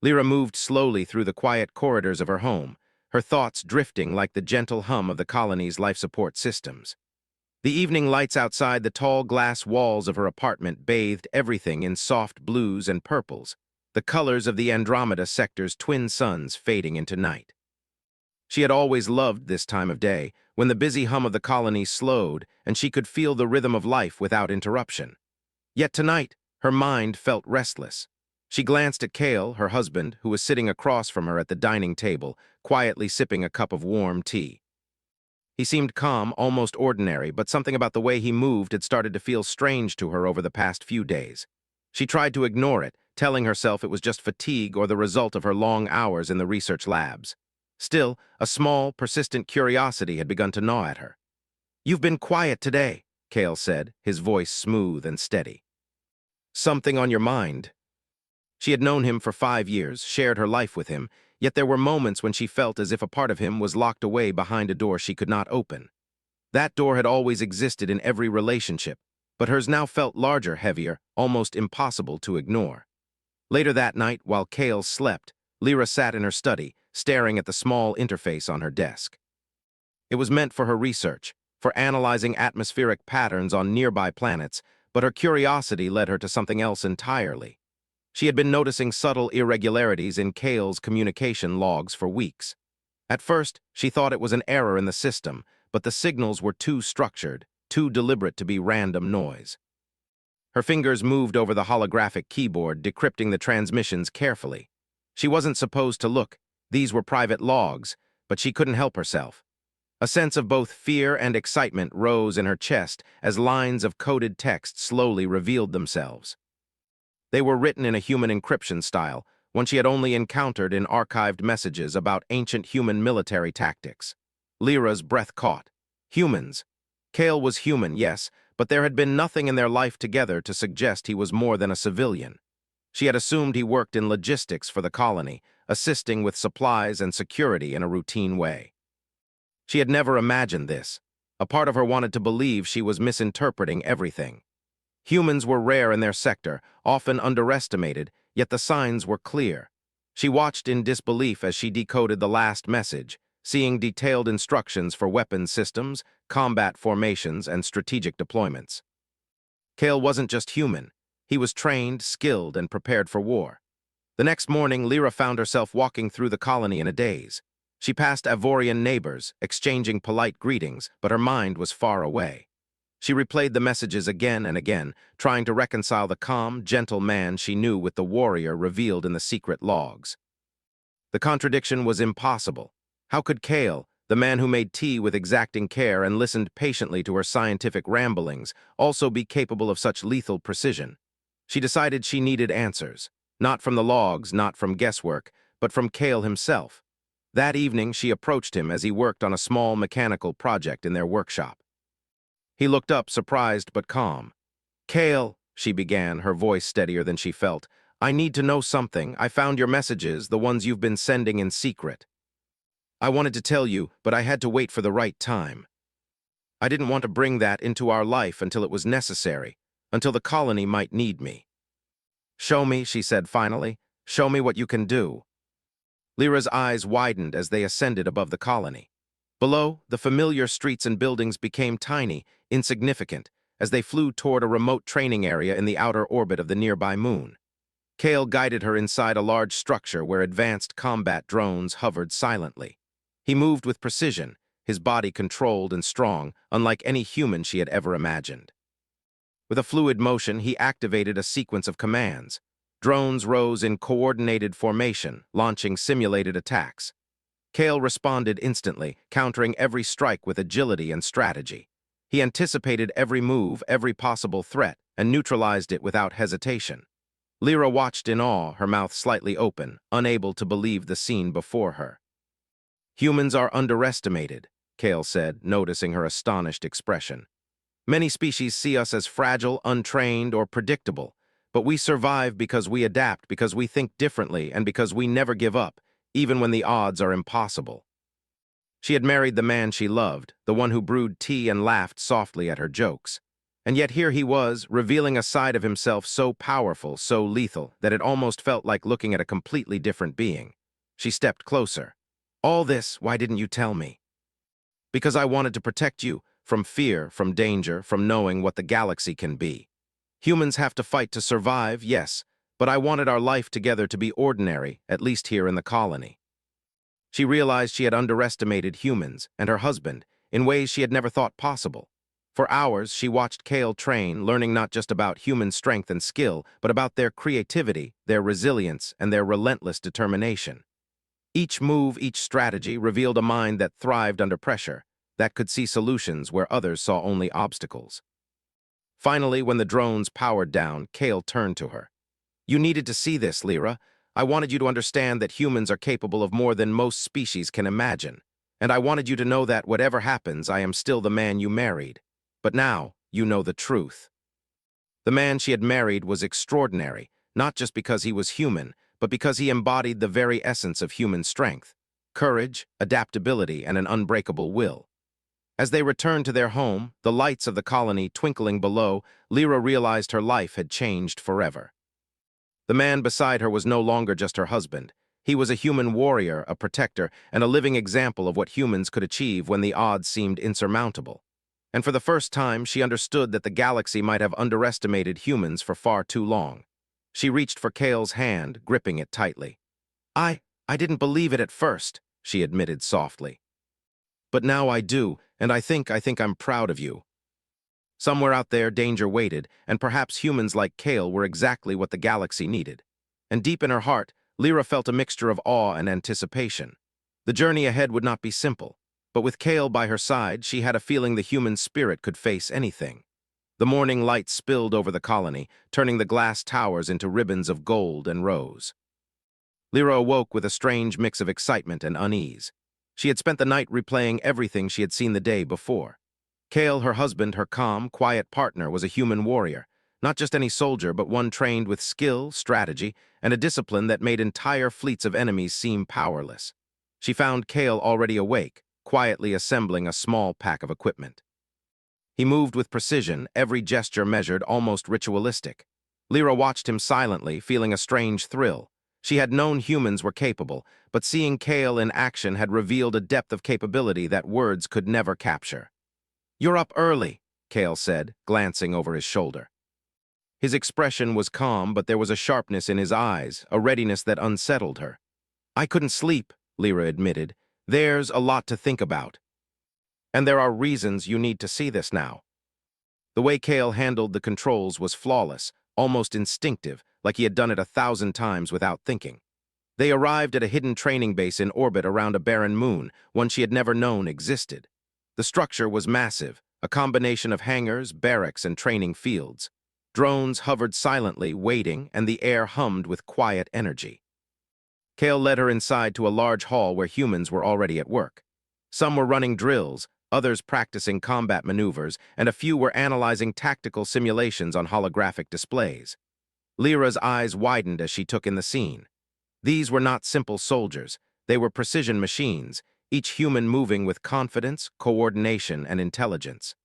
Lyra moved slowly through the quiet corridors of her home, her thoughts drifting like the gentle hum of the colony's life support systems. The evening lights outside the tall glass walls of her apartment bathed everything in soft blues and purples, the colors of the Andromeda sector's twin suns fading into night. She had always loved this time of day, when the busy hum of the colony slowed and she could feel the rhythm of life without interruption. Yet tonight, her mind felt restless. She glanced at Cale, her husband, who was sitting across from her at the dining table, quietly sipping a cup of warm tea. He seemed calm, almost ordinary, but something about the way he moved had started to feel strange to her over the past few days. She tried to ignore it, telling herself it was just fatigue or the result of her long hours in the research labs. Still, a small, persistent curiosity had begun to gnaw at her. "You've been quiet today," Cale said, his voice smooth and steady. "Something on your mind?" She had known him for 5 years, shared her life with him, yet there were moments when she felt as if a part of him was locked away behind a door she could not open. That door had always existed in every relationship, but hers now felt larger, heavier, almost impossible to ignore. Later that night, while Cale slept, Lyra sat in her study, staring at the small interface on her desk. It was meant for her research, for analyzing atmospheric patterns on nearby planets, but her curiosity led her to something else entirely. She had been noticing subtle irregularities in Cale's communication logs for weeks. At first, she thought it was an error in the system, but the signals were too structured, too deliberate to be random noise. Her fingers moved over the holographic keyboard, decrypting the transmissions carefully. She wasn't supposed to look. These were private logs, but she couldn't help herself. A sense of both fear and excitement rose in her chest as lines of coded text slowly revealed themselves. They were written in a human encryption style, one she had only encountered in archived messages about ancient human military tactics. Lyra's breath caught. Humans. Cale was human, yes, but there had been nothing in their life together to suggest he was more than a civilian. She had assumed he worked in logistics for the colony, assisting with supplies and security in a routine way. She had never imagined this. A part of her wanted to believe she was misinterpreting everything. Humans were rare in their sector, often underestimated, yet the signs were clear. She watched in disbelief as she decoded the last message, seeing detailed instructions for weapons systems, combat formations, and strategic deployments. Cale wasn't just human. He was trained, skilled, and prepared for war. The next morning, Lyra found herself walking through the colony in a daze. She passed Avorian neighbors, exchanging polite greetings, but her mind was far away. She replayed the messages again and again, trying to reconcile the calm, gentle man she knew with the warrior revealed in the secret logs. The contradiction was impossible. How could Cale, the man who made tea with exacting care and listened patiently to her scientific ramblings, also be capable of such lethal precision? She decided she needed answers, not from the logs, not from guesswork, but from Cale himself. That evening, she approached him as he worked on a small mechanical project in their workshop. He looked up, surprised but calm. "Cale," she began, her voice steadier than she felt, "I need to know something. I found your messages, the ones you've been sending in secret. I wanted to tell you, but I had to wait for the right time. I didn't want to bring that into our life until it was necessary, until the colony might need me." "Show me," she said finally. "Show me what you can do." Lyra's eyes widened as they ascended above the colony. Below, the familiar streets and buildings became tiny, insignificant, as they flew toward a remote training area in the outer orbit of the nearby moon. Cale guided her inside a large structure where advanced combat drones hovered silently. He moved with precision, his body controlled and strong, unlike any human she had ever imagined. With a fluid motion, he activated a sequence of commands. Drones rose in coordinated formation, launching simulated attacks. Cale responded instantly, countering every strike with agility and strategy. He anticipated every move, every possible threat, and neutralized it without hesitation. Lyra watched in awe, her mouth slightly open, unable to believe the scene before her. "Humans are underestimated," Cale said, noticing her astonished expression. "Many species see us as fragile, untrained, or predictable, but we survive because we adapt, because we think differently, and because we never give up, even when the odds are impossible." She had married the man she loved, the one who brewed tea and laughed softly at her jokes. And yet here he was, revealing a side of himself so powerful, so lethal, that it almost felt like looking at a completely different being. She stepped closer. "All this, why didn't you tell me?" "Because I wanted to protect you, from fear, from danger, from knowing what the galaxy can be. Humans have to fight to survive, yes, but I wanted our life together to be ordinary, at least here in the colony." She realized she had underestimated humans and her husband in ways she had never thought possible. For hours, she watched Kale train, learning not just about human strength and skill, but about their creativity, their resilience, and their relentless determination. Each move, each strategy revealed a mind that thrived under pressure, that could see solutions where others saw only obstacles. Finally, when the drones powered down, Kale turned to her. "You needed to see this, Lyra. I wanted you to understand that humans are capable of more than most species can imagine. And I wanted you to know that whatever happens, I am still the man you married. But now, you know the truth." The man she had married was extraordinary, not just because he was human, but because he embodied the very essence of human strength: courage, adaptability, and an unbreakable will. As they returned to their home, the lights of the colony twinkling below, Lyra realized her life had changed forever. The man beside her was no longer just her husband. He was a human warrior, a protector, and a living example of what humans could achieve when the odds seemed insurmountable. And for the first time, she understood that the galaxy might have underestimated humans for far too long. She reached for Kale's hand, gripping it tightly. I didn't believe it at first," she admitted softly. "But now I do, and I think I'm proud of you." Somewhere out there, danger waited, and perhaps humans like Kale were exactly what the galaxy needed. And deep in her heart, Lyra felt a mixture of awe and anticipation. The journey ahead would not be simple, but with Kale by her side, she had a feeling the human spirit could face anything. The morning light spilled over the colony, turning the glass towers into ribbons of gold and rose. Lyra awoke with a strange mix of excitement and unease. She had spent the night replaying everything she had seen the day before. Kale, her husband, her calm, quiet partner, was a human warrior, not just any soldier, but one trained with skill, strategy, and a discipline that made entire fleets of enemies seem powerless. She found Kale already awake, quietly assembling a small pack of equipment. He moved with precision, every gesture measured, almost ritualistic. Lyra watched him silently, feeling a strange thrill. She had known humans were capable, but seeing Kale in action had revealed a depth of capability that words could never capture. "You're up early," Kale said, glancing over his shoulder. His expression was calm, but there was a sharpness in his eyes, a readiness that unsettled her. "I couldn't sleep," Lyra admitted. "There's a lot to think about. And there are reasons you need to see this now." The way Kale handled the controls was flawless, almost instinctive, like he had done it 1,000 times without thinking. They arrived at a hidden training base in orbit around a barren moon, one she had never known existed. The structure was massive, a combination of hangars, barracks, and training fields. Drones hovered silently, waiting, and the air hummed with quiet energy. Kale led her inside to a large hall where humans were already at work. Some were running drills, others practicing combat maneuvers, and a few were analyzing tactical simulations on holographic displays. Lyra's eyes widened as she took in the scene. These were not simple soldiers. They were precision machines, each human moving with confidence, coordination, and intelligence.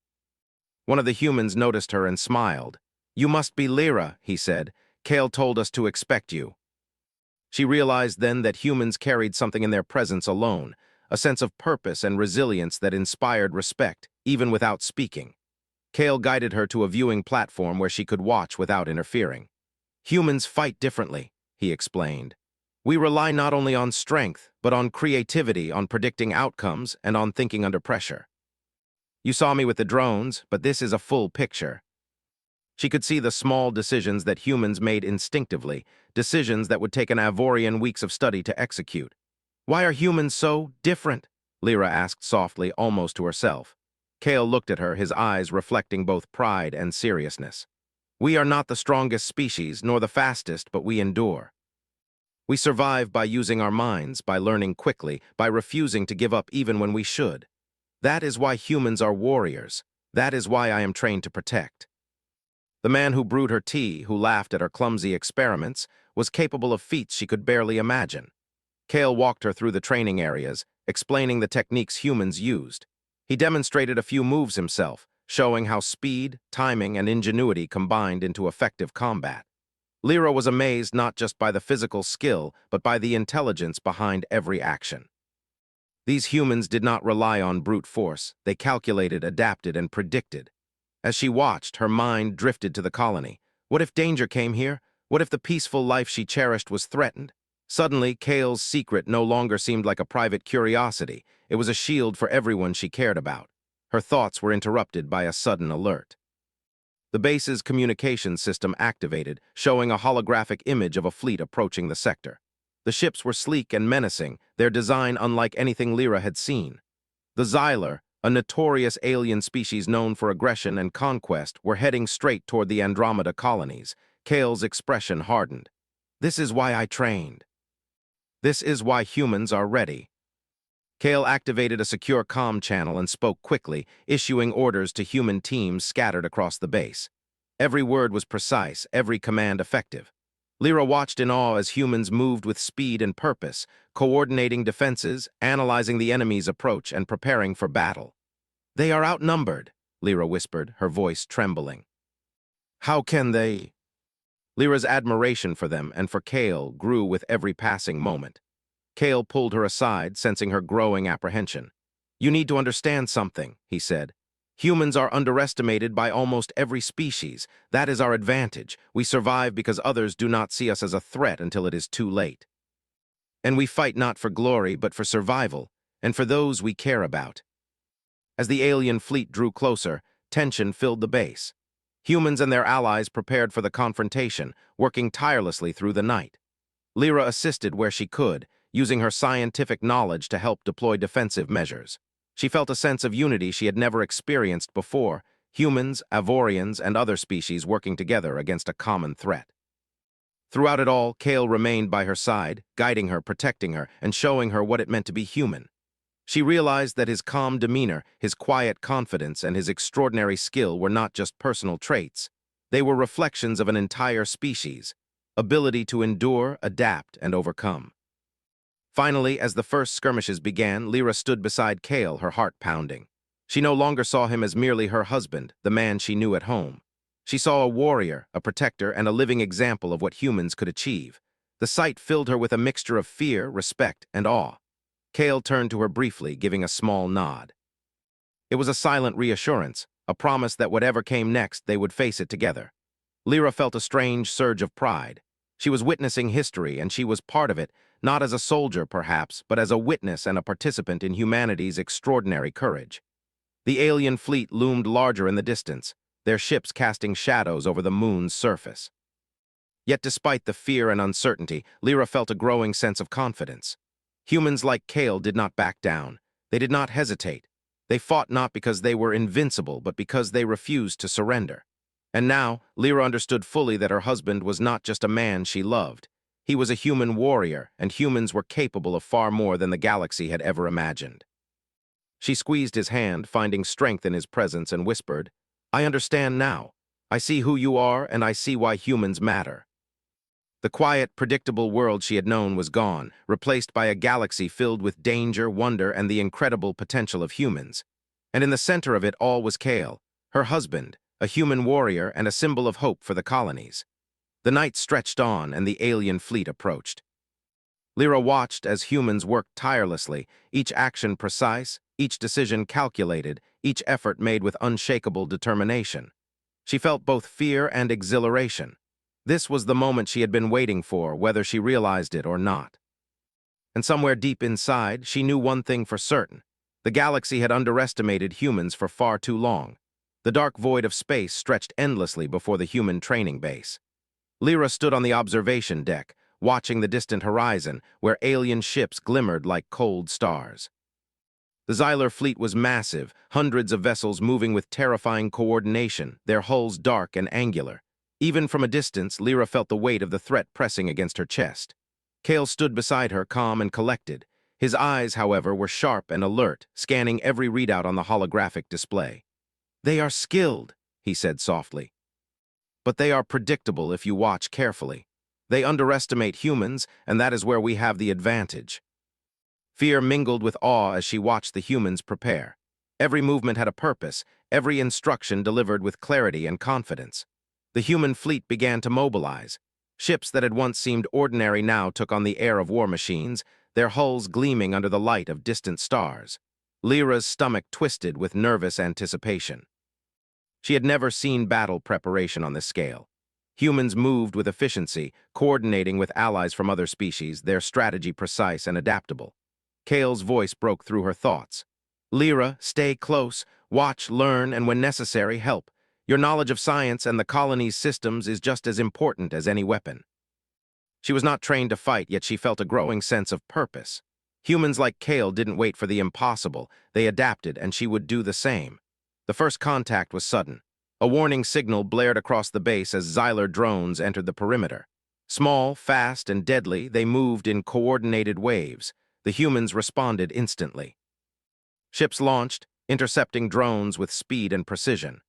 One of the humans noticed her and smiled. "You must be Lyra," he said. "Kale told us to expect you." She realized then that humans carried something in their presence alone, a sense of purpose and resilience that inspired respect, even without speaking. Kale guided her to a viewing platform where she could watch without interfering. "Humans fight differently," he explained. "We rely not only on strength, but on creativity, on predicting outcomes, and on thinking under pressure. You saw me with the drones, but this is a full picture." She could see the small decisions that humans made instinctively, decisions that would take an Avorian weeks of study to execute. "Why are humans so different?" Lyra asked softly, almost to herself. Kale looked at her, his eyes reflecting both pride and seriousness. "We are not the strongest species, nor the fastest, but we endure. We survive by using our minds, by learning quickly, by refusing to give up even when we should. That is why humans are warriors. That is why I am trained to protect." The man who brewed her tea, who laughed at her clumsy experiments, was capable of feats she could barely imagine. Kale walked her through the training areas, explaining the techniques humans used. He demonstrated a few moves himself, showing how speed, timing, and ingenuity combined into effective combat. Lyra was amazed not just by the physical skill, but by the intelligence behind every action. These humans did not rely on brute force. They calculated, adapted, and predicted. As she watched, her mind drifted to the colony. What if danger came here? What if the peaceful life she cherished was threatened? Suddenly, Kale's secret no longer seemed like a private curiosity. It was a shield for everyone she cared about. Her thoughts were interrupted by a sudden alert. The base's communication system activated, showing a holographic image of a fleet approaching the sector. The ships were sleek and menacing, their design unlike anything Lyra had seen. The Xyler, a notorious alien species known for aggression and conquest, were heading straight toward the Andromeda colonies. Kale's expression hardened. "This is why I trained. This is why humans are ready." Kale activated a secure comm channel and spoke quickly, issuing orders to human teams scattered across the base. Every word was precise, every command effective. Lyra watched in awe as humans moved with speed and purpose, coordinating defenses, analyzing the enemy's approach, and preparing for battle. "They are outnumbered," Lyra whispered, her voice trembling. "How can they?" Lyra's admiration for them and for Kale grew with every passing moment. Kale pulled her aside, sensing her growing apprehension. "You need to understand something," he said. "Humans are underestimated by almost every species. That is our advantage. We survive because others do not see us as a threat until it is too late. And we fight not for glory, but for survival, and for those we care about." As the alien fleet drew closer, tension filled the base. Humans and their allies prepared for the confrontation, working tirelessly through the night. Lyra assisted where she could, using her scientific knowledge to help deploy defensive measures. She felt a sense of unity she had never experienced before, humans, Avorians, and other species working together against a common threat. Throughout it all, Kale remained by her side, guiding her, protecting her, and showing her what it meant to be human. She realized that his calm demeanor, his quiet confidence, and his extraordinary skill were not just personal traits. They were reflections of an entire species' ability to endure, adapt, and overcome. Finally, as the first skirmishes began, Lyra stood beside Kale, her heart pounding. She no longer saw him as merely her husband, the man she knew at home. She saw a warrior, a protector, and a living example of what humans could achieve. The sight filled her with a mixture of fear, respect, and awe. Kale turned to her briefly, giving a small nod. It was a silent reassurance, a promise that whatever came next, they would face it together. Lyra felt a strange surge of pride. She was witnessing history, and she was part of it, not as a soldier, perhaps, but as a witness and a participant in humanity's extraordinary courage. The alien fleet loomed larger in the distance, their ships casting shadows over the moon's surface. Yet despite the fear and uncertainty, Lyra felt a growing sense of confidence. Humans like Kale did not back down. They did not hesitate. They fought not because they were invincible, but because they refused to surrender. And now, Lyra understood fully that her husband was not just a man she loved. He was a human warrior, and humans were capable of far more than the galaxy had ever imagined. She squeezed his hand, finding strength in his presence, and whispered, "I understand now. I see who you are, and I see why humans matter." The quiet, predictable world she had known was gone, replaced by a galaxy filled with danger, wonder, and the incredible potential of humans. And in the center of it all was Kale, her husband, a human warrior and a symbol of hope for the colonies. The night stretched on, and the alien fleet approached. Lyra watched as humans worked tirelessly, each action precise, each decision calculated, each effort made with unshakable determination. She felt both fear and exhilaration. This was the moment she had been waiting for, whether she realized it or not. And somewhere deep inside, she knew one thing for certain. The galaxy had underestimated humans for far too long. The dark void of space stretched endlessly before the human training base. Lyra stood on the observation deck, watching the distant horizon, where alien ships glimmered like cold stars. The Xyler fleet was massive, hundreds of vessels moving with terrifying coordination, their hulls dark and angular. Even from a distance, Lyra felt the weight of the threat pressing against her chest. Kale stood beside her, calm and collected. His eyes, however, were sharp and alert, scanning every readout on the holographic display. "They are skilled," he said softly. "But they are predictable if you watch carefully. They underestimate humans, and that is where we have the advantage." Fear mingled with awe as she watched the humans prepare. Every movement had a purpose, every instruction delivered with clarity and confidence. The human fleet began to mobilize. Ships that had once seemed ordinary now took on the air of war machines, their hulls gleaming under the light of distant stars. Lyra's stomach twisted with nervous anticipation. She had never seen battle preparation on this scale. Humans moved with efficiency, coordinating with allies from other species, their strategy precise and adaptable. Kale's voice broke through her thoughts. Lyra, stay close, watch, learn, and when necessary, help. Your knowledge of science and the colony's systems is just as important as any weapon. She was not trained to fight, yet she felt a growing sense of purpose. Humans like Kale didn't wait for the impossible, they adapted, and she would do the same. The first contact was sudden. A warning signal blared across the base as Xylar drones entered the perimeter. Small, fast, and deadly, they moved in coordinated waves. The humans responded instantly. Ships launched, intercepting drones with speed and precision.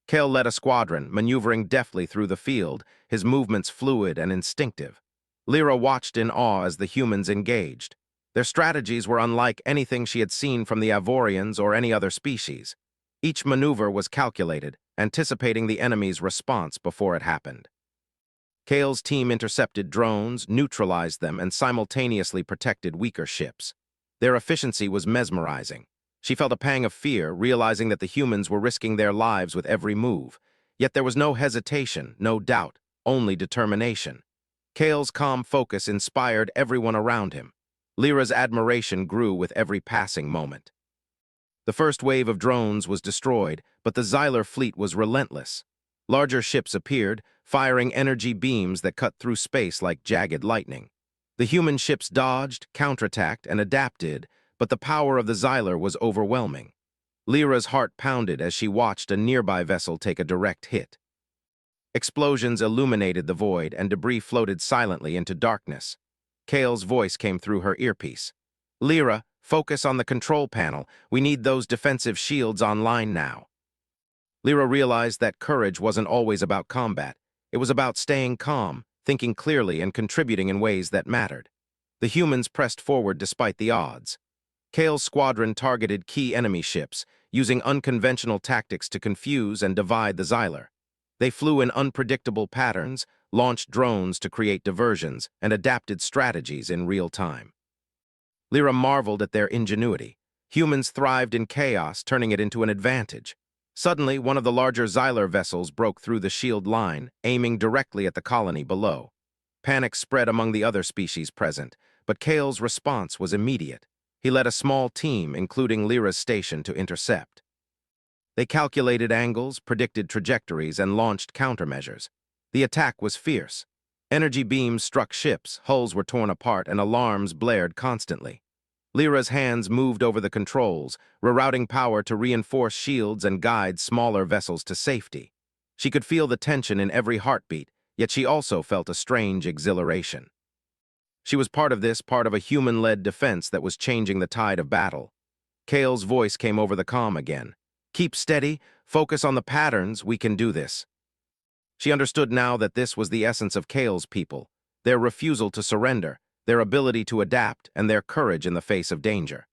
Kale led a squadron, maneuvering deftly through the field, his movements fluid and instinctive. Lyra watched in awe as the humans engaged. Their strategies were unlike anything she had seen from the Avorians or any other species. Each maneuver was calculated, anticipating the enemy's response before it happened. Kale's team intercepted drones, neutralized them, and simultaneously protected weaker ships. Their efficiency was mesmerizing. She felt a pang of fear, realizing that the humans were risking their lives with every move. Yet there was no hesitation, no doubt, only determination. Kale's calm focus inspired everyone around him. Lyra's admiration grew with every passing moment. The first wave of drones was destroyed, but the Xylar fleet was relentless. Larger ships appeared, firing energy beams that cut through space like jagged lightning. The human ships dodged, counterattacked, and adapted, but the power of the Xylar was overwhelming. Lyra's heart pounded as she watched a nearby vessel take a direct hit. Explosions illuminated the void, and debris floated silently into darkness. Kale's voice came through her earpiece. Lyra, focus on the control panel. We need those defensive shields online now. Lyra realized that courage wasn't always about combat. It was about staying calm, thinking clearly, and contributing in ways that mattered. The humans pressed forward despite the odds. Kale's squadron targeted key enemy ships, using unconventional tactics to confuse and divide the Xylar. They flew in unpredictable patterns, launched drones to create diversions, and adapted strategies in real time. Lyra marveled at their ingenuity. Humans thrived in chaos, turning it into an advantage. Suddenly, one of the larger Xylar vessels broke through the shield line, aiming directly at the colony below. Panic spread among the other species present, but Kale's response was immediate. He led a small team, including Lyra's station, to intercept. They calculated angles, predicted trajectories, and launched countermeasures. The attack was fierce. Energy beams struck ships, hulls were torn apart, and alarms blared constantly. Lyra's hands moved over the controls, rerouting power to reinforce shields and guide smaller vessels to safety. She could feel the tension in every heartbeat, yet she also felt a strange exhilaration. She was part of a human-led defense that was changing the tide of battle. Kale's voice came over the comm again. Keep steady, focus on the patterns, we can do this. She understood now that this was the essence of Kale's people, their refusal to surrender, their ability to adapt, and their courage in the face of danger.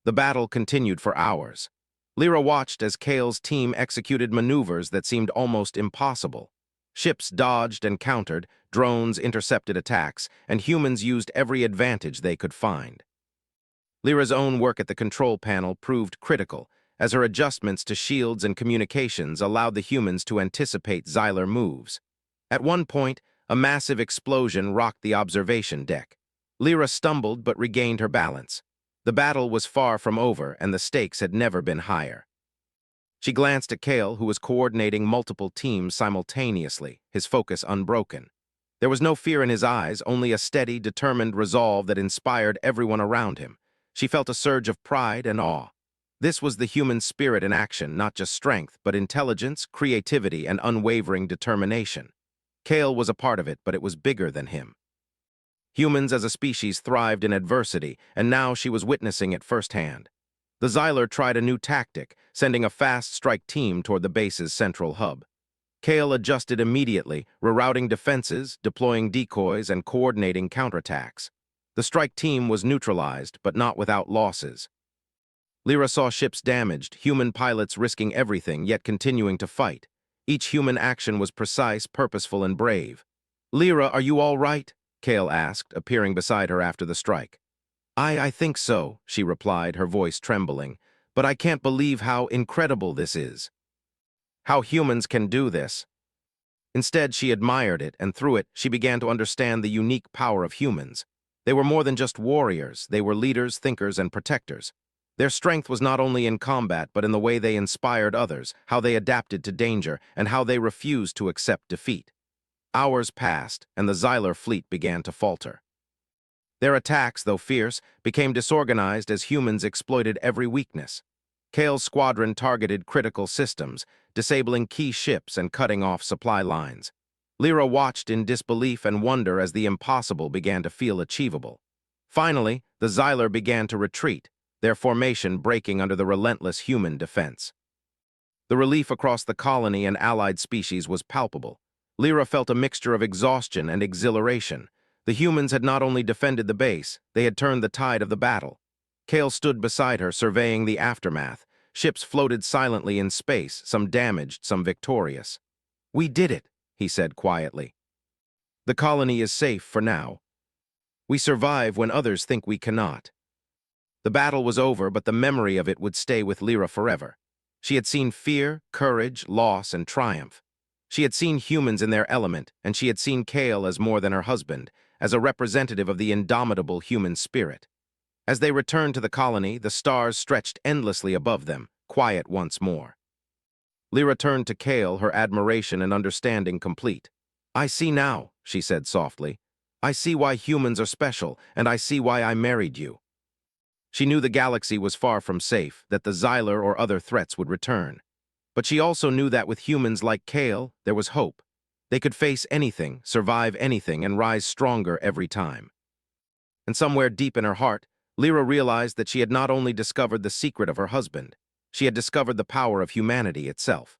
The battle continued for hours. Lyra watched as Kale's team executed maneuvers that seemed almost impossible. Ships dodged and countered, drones intercepted attacks, and humans used every advantage they could find. Lyra's own work at the control panel proved critical, as her adjustments to shields and communications allowed the humans to anticipate Xylar moves. At one point, a massive explosion rocked the observation deck. Lyra stumbled but regained her balance. The battle was far from over, and the stakes had never been higher. She glanced at Kale, who was coordinating multiple teams simultaneously, his focus unbroken. There was no fear in his eyes, only a steady, determined resolve that inspired everyone around him. She felt a surge of pride and awe. This was the human spirit in action, not just strength, but intelligence, creativity, and unwavering determination. Kale was a part of it, but it was bigger than him. Humans as a species thrived in adversity, and now she was witnessing it firsthand. The Xylar tried a new tactic, sending a fast strike team toward the base's central hub. Kale adjusted immediately, rerouting defenses, deploying decoys, and coordinating counterattacks. The strike team was neutralized, but not without losses. Lyra saw ships damaged, human pilots risking everything, yet continuing to fight. Each human action was precise, purposeful, and brave. "Lyra, are you all right?" Kale asked, appearing beside her after the strike. I think so," she replied, her voice trembling. "But I can't believe how incredible this is. How humans can do this." Instead, she admired it, and through it, she began to understand the unique power of humans. They were more than just warriors. They were leaders, thinkers, and protectors. Their strength was not only in combat, but in the way they inspired others, how they adapted to danger, and how they refused to accept defeat. Hours passed, and the Xylar fleet began to falter. Their attacks, though fierce, became disorganized as humans exploited every weakness. Kale's squadron targeted critical systems, disabling key ships and cutting off supply lines. Lyra watched in disbelief and wonder as the impossible began to feel achievable. Finally, the Xylar began to retreat, their formation breaking under the relentless human defense. The relief across the colony and allied species was palpable. Lyra felt a mixture of exhaustion and exhilaration. The humans had not only defended the base, they had turned the tide of the battle. Kale stood beside her, surveying the aftermath. Ships floated silently in space, some damaged, some victorious. "We did it," he said quietly. "The colony is safe for now. We survive when others think we cannot." The battle was over, but the memory of it would stay with Lyra forever. She had seen fear, courage, loss, and triumph. She had seen humans in their element, and she had seen Kale as more than her husband, as a representative of the indomitable human spirit. As they returned to the colony, the stars stretched endlessly above them, quiet once more. Lyra turned to Kale, her admiration and understanding complete. "I see now," she said softly. "I see why humans are special, and I see why I married you." She knew the galaxy was far from safe, that the Xylar or other threats would return. But she also knew that with humans like Kale, there was hope. They could face anything, survive anything, and rise stronger every time. And somewhere deep in her heart, Lyra realized that she had not only discovered the secret of her husband, she had discovered the power of humanity itself.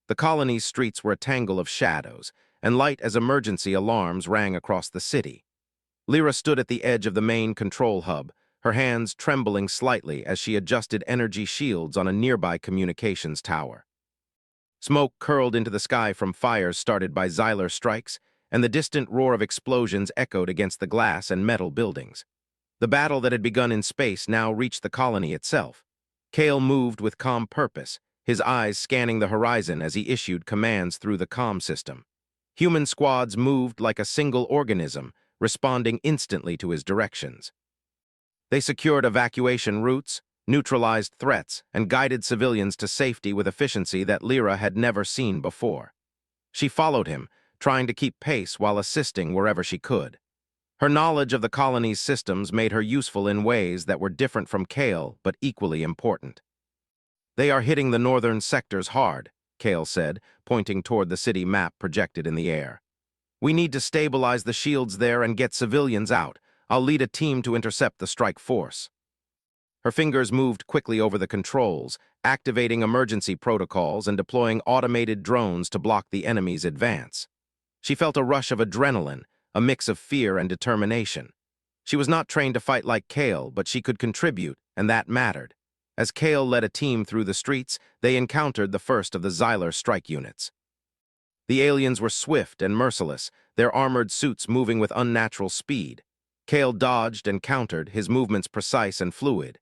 The colony's streets were a tangle of shadows, and light as emergency alarms rang across the city. Lyra stood at the edge of the main control hub, her hands trembling slightly as she adjusted energy shields on a nearby communications tower. Smoke curled into the sky from fires started by Xylar strikes, and the distant roar of explosions echoed against the glass and metal buildings. The battle that had begun in space now reached the colony itself. Kale moved with calm purpose, his eyes scanning the horizon as he issued commands through the comm system. Human squads moved like a single organism, responding instantly to his directions. They secured evacuation routes, neutralized threats, and guided civilians to safety with efficiency that Lyra had never seen before. She followed him, trying to keep pace while assisting wherever she could. Her knowledge of the colony's systems made her useful in ways that were different from Kale, but equally important. "They are hitting the northern sectors hard," Kale said, pointing toward the city map projected in the air. "We need to stabilize the shields there and get civilians out. I'll lead a team to intercept the strike force." Her fingers moved quickly over the controls, activating emergency protocols and deploying automated drones to block the enemy's advance. She felt a rush of adrenaline, a mix of fear and determination. She was not trained to fight like Kale, but she could contribute, and that mattered. As Kale led a team through the streets, they encountered the first of the Xylar strike units. The aliens were swift and merciless, their armored suits moving with unnatural speed. Kale dodged and countered, his movements precise and fluid.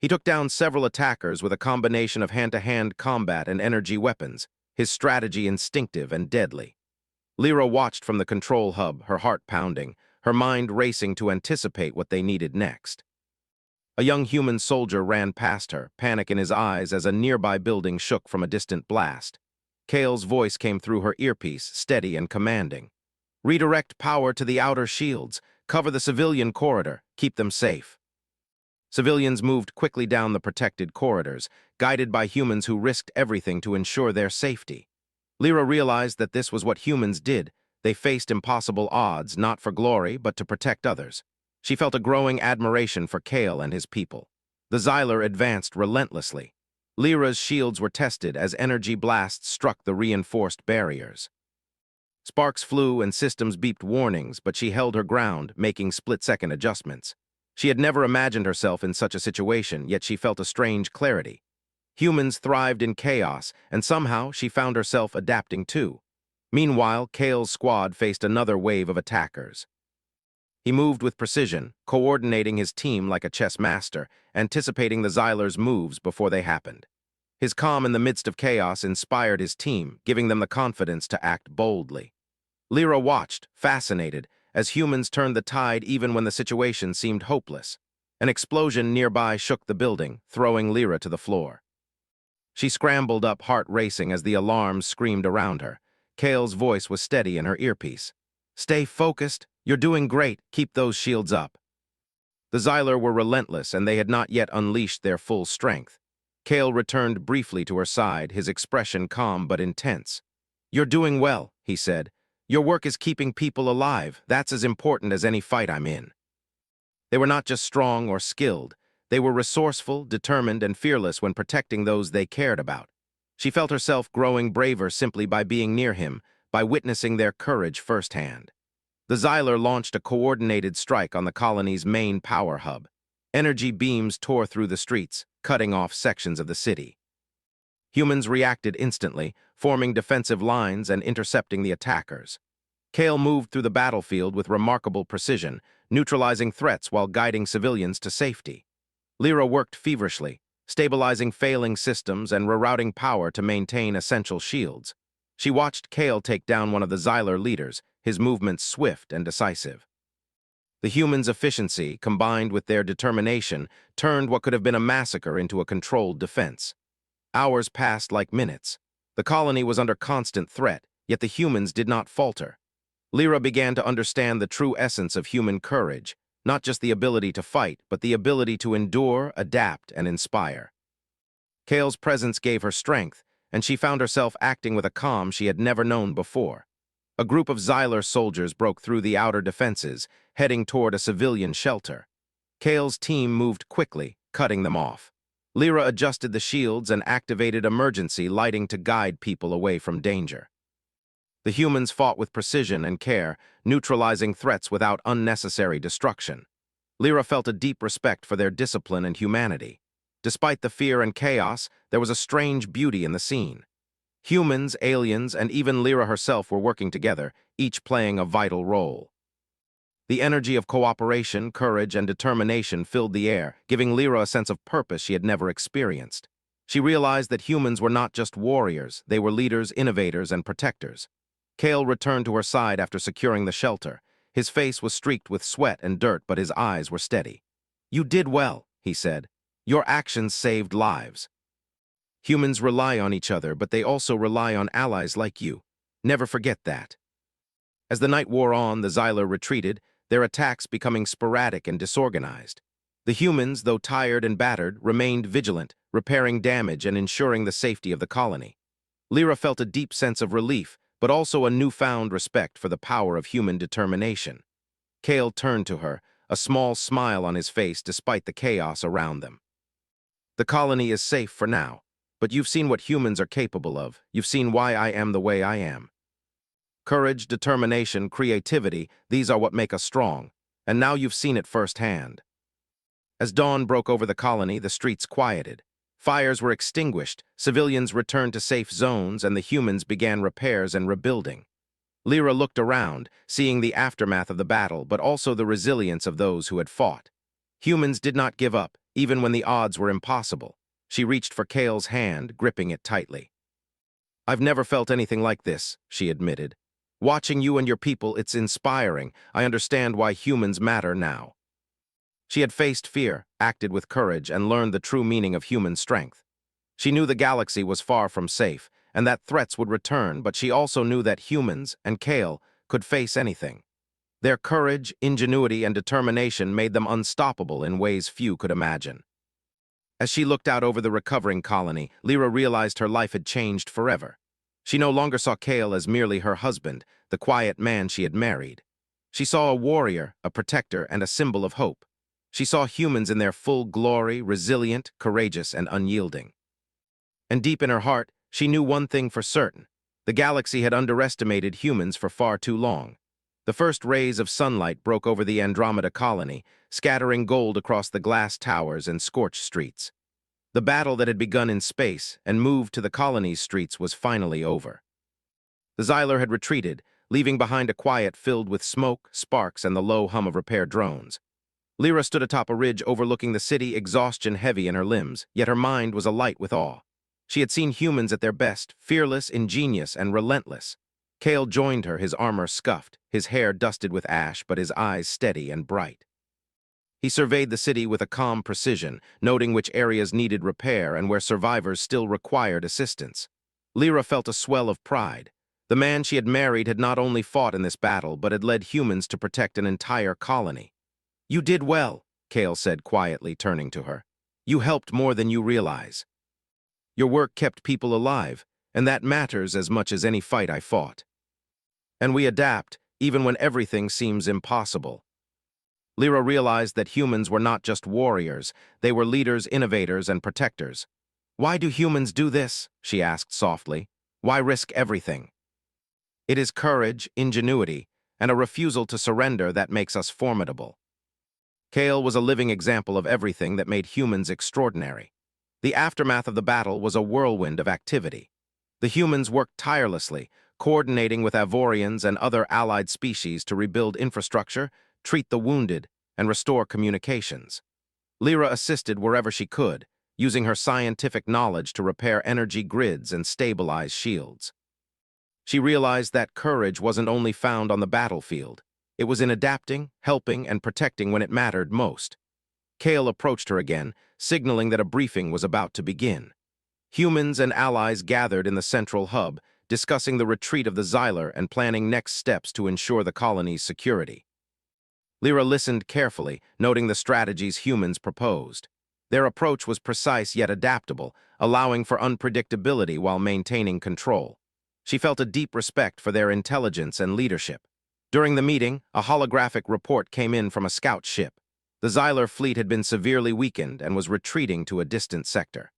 He took down several attackers with a combination of hand-to-hand combat and energy weapons, his strategy instinctive and deadly. Lyra watched from the control hub, her heart pounding, her mind racing to anticipate what they needed next. A young human soldier ran past her, panic in his eyes as a nearby building shook from a distant blast. Kale's voice came through her earpiece, steady and commanding. "Redirect power to the outer shields. Cover the civilian corridor. Keep them safe." Civilians moved quickly down the protected corridors, guided by humans who risked everything to ensure their safety. Lyra realized that this was what humans did. They faced impossible odds, not for glory, but to protect others. She felt a growing admiration for Kale and his people. The Xylar advanced relentlessly. Lyra's shields were tested as energy blasts struck the reinforced barriers. Sparks flew and systems beeped warnings, but she held her ground, making split-second adjustments. She had never imagined herself in such a situation, yet she felt a strange clarity. Humans thrived in chaos, and somehow she found herself adapting too. Meanwhile, Kale's squad faced another wave of attackers. He moved with precision, coordinating his team like a chess master, anticipating the Xylers' moves before they happened. His calm in the midst of chaos inspired his team, giving them the confidence to act boldly. Lyra watched, fascinated, as humans turned the tide even when the situation seemed hopeless. An explosion nearby shook the building, throwing Lyra to the floor. She scrambled up, heart racing as the alarms screamed around her. Kale's voice was steady in her earpiece. "Stay focused. You're doing great. Keep those shields up." The Xyler were relentless, and they had not yet unleashed their full strength. Kale returned briefly to her side, his expression calm but intense. "You're doing well," he said. "Your work is keeping people alive. That's as important as any fight I'm in." They were not just strong or skilled. They were resourceful, determined, and fearless when protecting those they cared about. She felt herself growing braver simply by being near him, by witnessing their courage firsthand. The Xyler launched a coordinated strike on the colony's main power hub. Energy beams tore through the streets, cutting off sections of the city. Humans reacted instantly, forming defensive lines and intercepting the attackers. Kale moved through the battlefield with remarkable precision, neutralizing threats while guiding civilians to safety. Lyra worked feverishly, stabilizing failing systems and rerouting power to maintain essential shields. She watched Kale take down one of the Xyler leaders, his movements swift and decisive. The humans' efficiency, combined with their determination, turned what could have been a massacre into a controlled defense. Hours passed like minutes. The colony was under constant threat, yet the humans did not falter. Lyra began to understand the true essence of human courage, not just the ability to fight, but the ability to endure, adapt, and inspire. Kale's presence gave her strength, and she found herself acting with a calm she had never known before. A group of Xyler soldiers broke through the outer defenses, heading toward a civilian shelter. Kale's team moved quickly, cutting them off. Lyra adjusted the shields and activated emergency lighting to guide people away from danger. The humans fought with precision and care, neutralizing threats without unnecessary destruction. Lyra felt a deep respect for their discipline and humanity. Despite the fear and chaos, there was a strange beauty in the scene. Humans, aliens, and even Lyra herself were working together, each playing a vital role. The energy of cooperation, courage, and determination filled the air, giving Lyra a sense of purpose she had never experienced. She realized that humans were not just warriors, they were leaders, innovators, and protectors. Kale returned to her side after securing the shelter. His face was streaked with sweat and dirt, but his eyes were steady. "You did well," he said. "Your actions saved lives." Humans rely on each other, but they also rely on allies like you. Never forget that. As the night wore on, the Xyler retreated, their attacks becoming sporadic and disorganized. The humans, though tired and battered, remained vigilant, repairing damage and ensuring the safety of the colony. Lyra felt a deep sense of relief, but also a newfound respect for the power of human determination. Kale turned to her, a small smile on his face despite the chaos around them. "The colony is safe for now, but you've seen what humans are capable of. You've seen why I am the way I am. Courage, determination, creativity, these are what make us strong, and now you've seen it firsthand." As dawn broke over the colony, the streets quieted. Fires were extinguished, civilians returned to safe zones, and the humans began repairs and rebuilding. Lyra looked around, seeing the aftermath of the battle, but also the resilience of those who had fought. Humans did not give up, even when the odds were impossible. She reached for Kale's hand, gripping it tightly. "I've never felt anything like this," she admitted. "Watching you and your people, it's inspiring. I understand why humans matter now." She had faced fear, acted with courage, and learned the true meaning of human strength. She knew the galaxy was far from safe, and that threats would return, but she also knew that humans, and Kale, could face anything. Their courage, ingenuity, and determination made them unstoppable in ways few could imagine. As she looked out over the recovering colony, Lyra realized her life had changed forever. She no longer saw Kale as merely her husband, the quiet man she had married. She saw a warrior, a protector, and a symbol of hope. She saw humans in their full glory, resilient, courageous, and unyielding. And deep in her heart, she knew one thing for certain. The galaxy had underestimated humans for far too long. The first rays of sunlight broke over the Andromeda colony, scattering gold across the glass towers and scorched streets. The battle that had begun in space and moved to the colony's streets was finally over. The Xyler had retreated, leaving behind a quiet filled with smoke, sparks, and the low hum of repair drones. Lyra stood atop a ridge overlooking the city, exhaustion heavy in her limbs, yet her mind was alight with awe. She had seen humans at their best, fearless, ingenious, and relentless. Kale joined her, his armor scuffed, his hair dusted with ash, but his eyes steady and bright. He surveyed the city with a calm precision, noting which areas needed repair and where survivors still required assistance. Lyra felt a swell of pride. The man she had married had not only fought in this battle, but had led humans to protect an entire colony. "You did well," Kale said quietly, turning to her. "You helped more than you realize. Your work kept people alive, and that matters as much as any fight I fought. And we adapt, even when everything seems impossible." Lyra realized that humans were not just warriors, they were leaders, innovators, and protectors. "Why do humans do this?" she asked softly. "Why risk everything?" "It is courage, ingenuity, and a refusal to surrender that makes us formidable." Kale was a living example of everything that made humans extraordinary. The aftermath of the battle was a whirlwind of activity. The humans worked tirelessly, coordinating with Avorians and other allied species to rebuild infrastructure, treat the wounded, and restore communications. Lyra assisted wherever she could, using her scientific knowledge to repair energy grids and stabilize shields. She realized that courage wasn't only found on the battlefield. It was in adapting, helping, and protecting when it mattered most. Kale approached her again, signaling that a briefing was about to begin. Humans and allies gathered in the central hub, discussing the retreat of the Xyler and planning next steps to ensure the colony's security. Lyra listened carefully, noting the strategies humans proposed. Their approach was precise yet adaptable, allowing for unpredictability while maintaining control. She felt a deep respect for their intelligence and leadership. During the meeting, a holographic report came in from a scout ship. The Xyler fleet had been severely weakened and was retreating to a distant sector.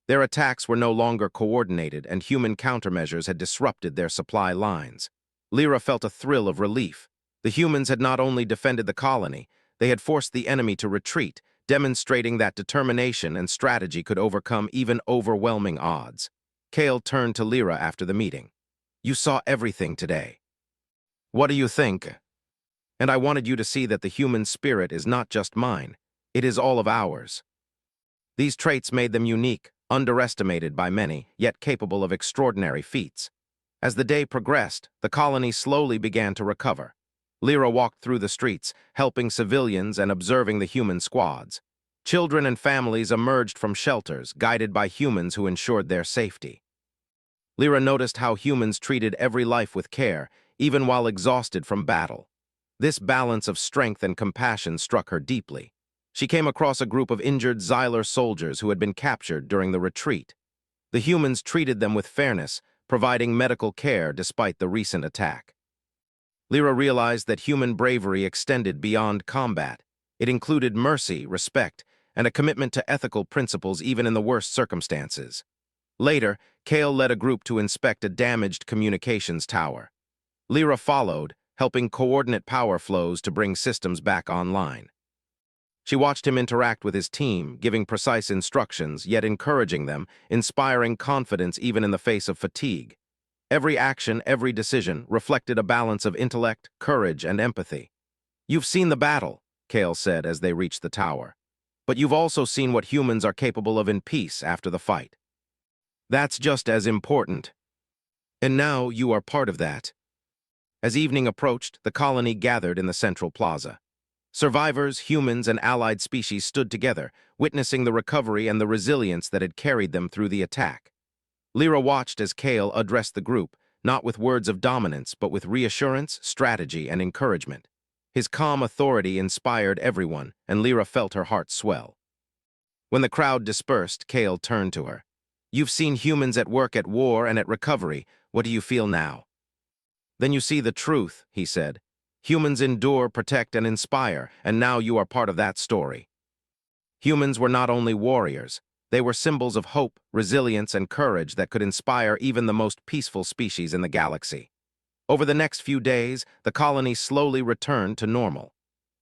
Their attacks were no longer coordinated, and human countermeasures had disrupted their supply lines. Lyra felt a thrill of relief. The humans had not only defended the colony, they had forced the enemy to retreat, demonstrating that determination and strategy could overcome even overwhelming odds. Kale turned to Lyra after the meeting. "You saw everything today. What do you think? And I wanted you to see that the human spirit is not just mine, it is all of ours." These traits made them unique, underestimated by many, yet capable of extraordinary feats. As the day progressed, the colony slowly began to recover. Lyra walked through the streets, helping civilians and observing the human squads. Children and families emerged from shelters, guided by humans who ensured their safety. Lyra noticed how humans treated every life with care, even while exhausted from battle. This balance of strength and compassion struck her deeply. She came across a group of injured Xyler soldiers who had been captured during the retreat. The humans treated them with fairness, providing medical care despite the recent attack. Lyra realized that human bravery extended beyond combat. It included mercy, respect, and a commitment to ethical principles even in the worst circumstances. Later, Kale led a group to inspect a damaged communications tower. Lyra followed, helping coordinate power flows to bring systems back online. She watched him interact with his team, giving precise instructions, yet encouraging them, inspiring confidence even in the face of fatigue. Every action, every decision, reflected a balance of intellect, courage, and empathy. "You've seen the battle," Kale said as they reached the tower. "But you've also seen what humans are capable of in peace after the fight. That's just as important. And now you are part of that." As evening approached, the colony gathered in the central plaza. Survivors, humans, and allied species stood together, witnessing the recovery and the resilience that had carried them through the attack. Lyra watched as Kale addressed the group, not with words of dominance, but with reassurance, strategy, and encouragement. His calm authority inspired everyone, and Lyra felt her heart swell. When the crowd dispersed, Kale turned to her. "You've seen humans at work at war and at recovery. What do you feel now?" "Then you see the truth," he said. "Humans endure, protect, and inspire, and now you are part of that story." Humans were not only warriors, they were symbols of hope, resilience, and courage that could inspire even the most peaceful species in the galaxy. Over the next few days, the colony slowly returned to normal.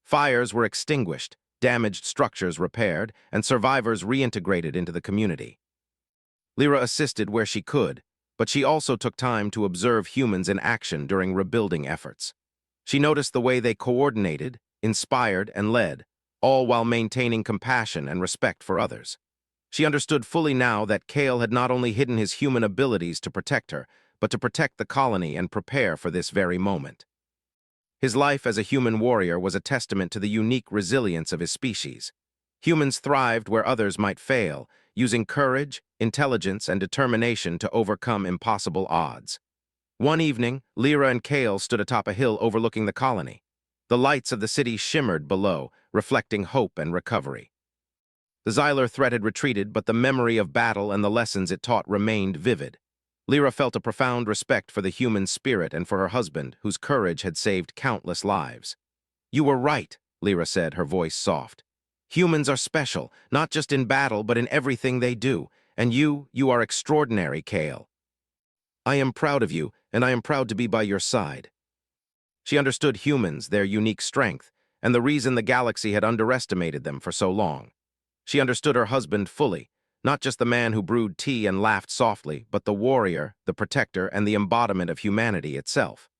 Fires were extinguished, damaged structures repaired, and survivors reintegrated into the community. Lyra assisted where she could, but she also took time to observe humans in action during rebuilding efforts. She noticed the way they coordinated, inspired, and led, all while maintaining compassion and respect for others. She understood fully now that Kale had not only hidden his human abilities to protect her, but to protect the colony and prepare for this very moment. His life as a human warrior was a testament to the unique resilience of his species. Humans thrived where others might fail, using courage, intelligence, and determination to overcome impossible odds. One evening, Lyra and Kale stood atop a hill overlooking the colony. The lights of the city shimmered below, reflecting hope and recovery. The Xyler threat had retreated, but the memory of battle and the lessons it taught remained vivid. Lyra felt a profound respect for the human spirit and for her husband, whose courage had saved countless lives. "You were right," Lyra said, her voice soft. "Humans are special, not just in battle, but in everything they do. And you are extraordinary, Kale. I am proud of you, and I am proud to be by your side." She understood humans, their unique strength, and the reason the galaxy had underestimated them for so long. She understood her husband fully, not just the man who brewed tea and laughed softly, but the warrior, the protector, and the embodiment of humanity itself.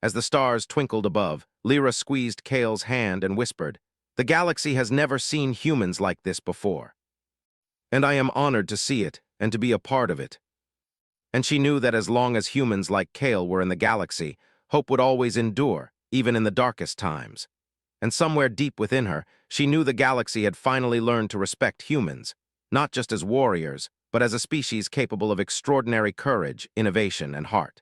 As the stars twinkled above, Lyra squeezed Kale's hand and whispered, "The galaxy has never seen humans like this before. And I am honored to see it and to be a part of it." And she knew that as long as humans like Kale were in the galaxy, hope would always endure, even in the darkest times. And somewhere deep within her, she knew the galaxy had finally learned to respect humans, not just as warriors, but as a species capable of extraordinary courage, innovation, and heart.